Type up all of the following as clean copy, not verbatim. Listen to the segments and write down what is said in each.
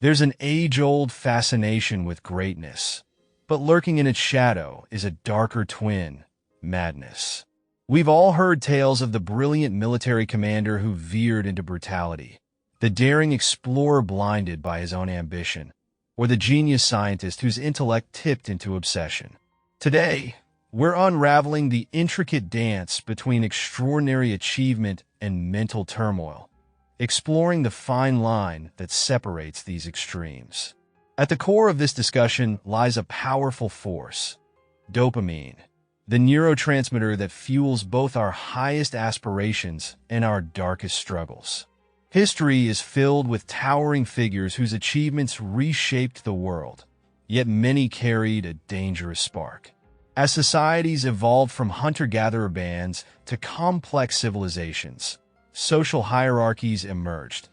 There's an age-old fascination with greatness, but lurking in its shadow is a darker twin, madness. We've all heard tales of the brilliant military commander who veered into brutality, the daring explorer blinded by his own ambition, or the genius scientist whose intellect tipped into obsession. Today, we're unraveling the intricate dance between extraordinary achievement and mental turmoil, exploring the fine line that separates these extremes. At the core of this discussion lies a powerful force: dopamine, the neurotransmitter that fuels both our highest aspirations and our darkest struggles. History is filled with towering figures whose achievements reshaped the world, yet many carried a dangerous spark. As societies evolved from hunter-gatherer bands to complex civilizations, social hierarchies emerged,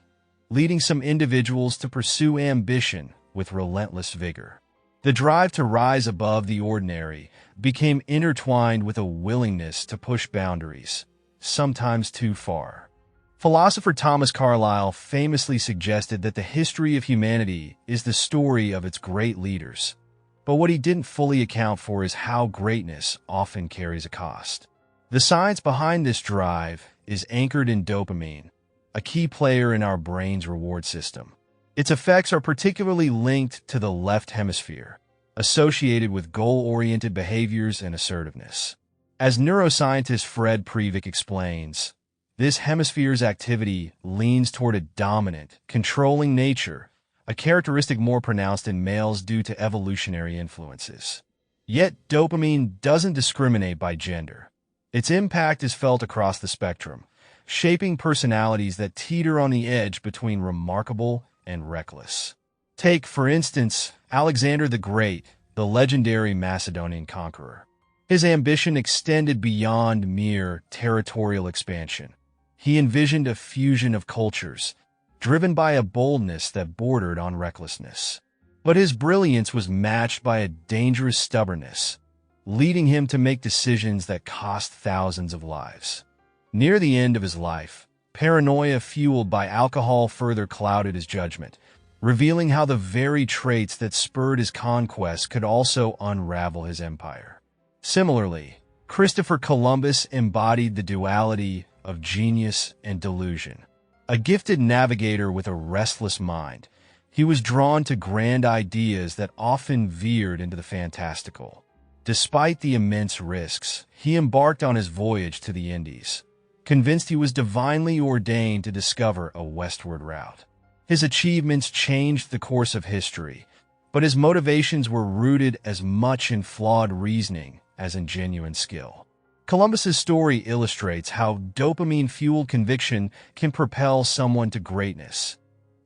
leading some individuals to pursue ambition with relentless vigor. The drive to rise above the ordinary became intertwined with a willingness to push boundaries, sometimes too far. Philosopher Thomas Carlyle famously suggested that the history of humanity is the story of its great leaders, but what he didn't fully account for is how greatness often carries a cost. The science behind this drive is anchored in dopamine, a key player in our brain's reward system. Its effects are particularly linked to the left hemisphere, associated with goal-oriented behaviors and assertiveness. As neuroscientist Fred Previck explains, this hemisphere's activity leans toward a dominant, controlling nature, a characteristic more pronounced in males due to evolutionary influences. Yet dopamine doesn't discriminate by gender. Its impact is felt across the spectrum, shaping personalities that teeter on the edge between remarkable and reckless. Take, for instance, Alexander the Great, the legendary Macedonian conqueror. His ambition extended beyond mere territorial expansion. He envisioned a fusion of cultures, driven by a boldness that bordered on recklessness. But his brilliance was matched by a dangerous stubbornness, leading him to make decisions that cost thousands of lives. Near the end of his life, paranoia fueled by alcohol further clouded his judgment, revealing how the very traits that spurred his conquests could also unravel his empire. Similarly, Christopher Columbus embodied the duality of genius and delusion. A gifted navigator with a restless mind, he was drawn to grand ideas that often veered into the fantastical. Despite the immense risks, he embarked on his voyage to the Indies, convinced he was divinely ordained to discover a westward route. His achievements changed the course of history, but his motivations were rooted as much in flawed reasoning as in genuine skill. Columbus's story illustrates how dopamine-fueled conviction can propel someone to greatness,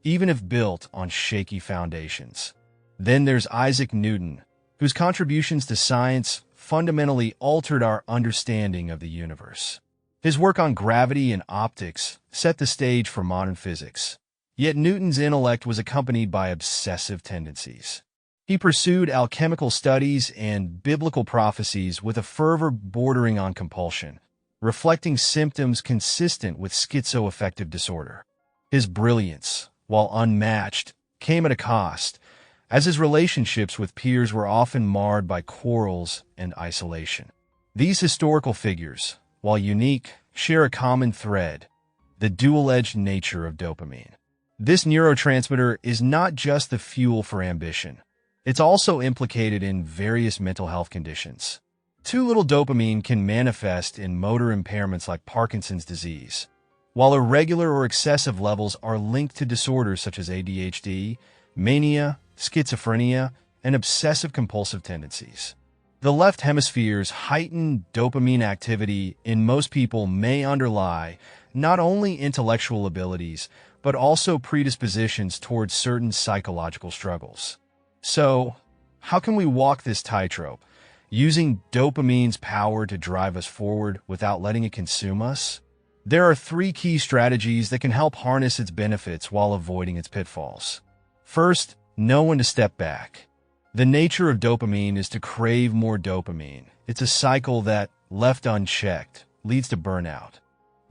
even if built on shaky foundations. Then there's Isaac Newton, whose contributions to science fundamentally altered our understanding of the universe. His work on gravity and optics set the stage for modern physics. Yet Newton's intellect was accompanied by obsessive tendencies. He pursued alchemical studies and biblical prophecies with a fervor bordering on compulsion, reflecting symptoms consistent with schizoaffective disorder. His brilliance, while unmatched, came at a cost, as his relationships with peers were often marred by quarrels and isolation. These historical figures, while unique, share a common thread: the dual-edged nature of dopamine. This neurotransmitter is not just the fuel for ambition. It's also implicated in various mental health conditions. Too little dopamine can manifest in motor impairments like Parkinson's disease, while irregular or excessive levels are linked to disorders such as ADHD, mania, schizophrenia, and obsessive-compulsive tendencies. The left hemisphere's heightened dopamine activity in most people may underlie not only intellectual abilities, but also predispositions towards certain psychological struggles. So, how can we walk this tightrope, using dopamine's power to drive us forward without letting it consume us? There are 3 key strategies that can help harness its benefits while avoiding its pitfalls. First, know when to step back. The nature of dopamine is to crave more dopamine. It's a cycle that, left unchecked, leads to burnout.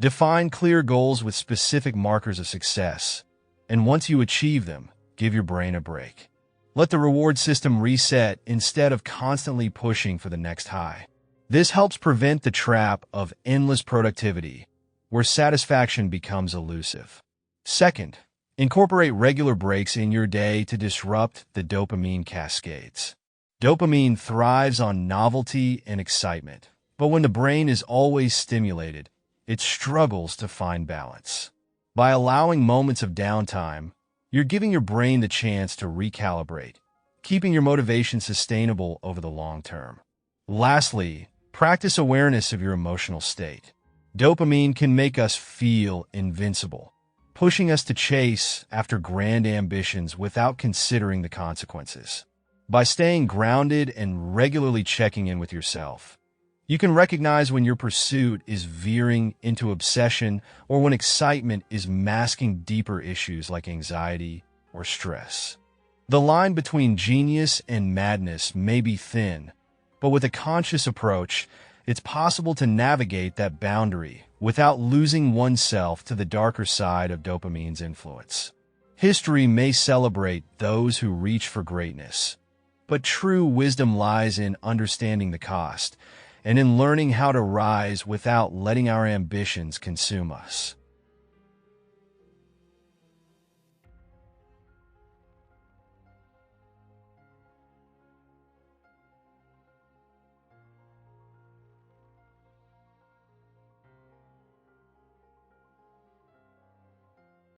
Define clear goals with specific markers of success, and once you achieve them, Give your brain a break. Let the reward system reset instead of constantly pushing for the next high. This helps prevent the trap of endless productivity, where satisfaction becomes elusive. Second, incorporate regular breaks in your day to disrupt the dopamine cascades. Dopamine thrives on novelty and excitement, but when the brain is always stimulated, it struggles to find balance. By allowing moments of downtime, you're giving your brain the chance to recalibrate, keeping your motivation sustainable over the long term. Lastly, practice awareness of your emotional state. Dopamine can make us feel invincible, pushing us to chase after grand ambitions without considering the consequences. By staying grounded and regularly checking in with yourself, you can recognize when your pursuit is veering into obsession or when excitement is masking deeper issues like anxiety or stress. The line between genius and madness may be thin, but with a conscious approach, it's possible to navigate that boundary without losing oneself to the darker side of dopamine's influence. History may celebrate those who reach for greatness, but true wisdom lies in understanding the cost and in learning how to rise without letting our ambitions consume us.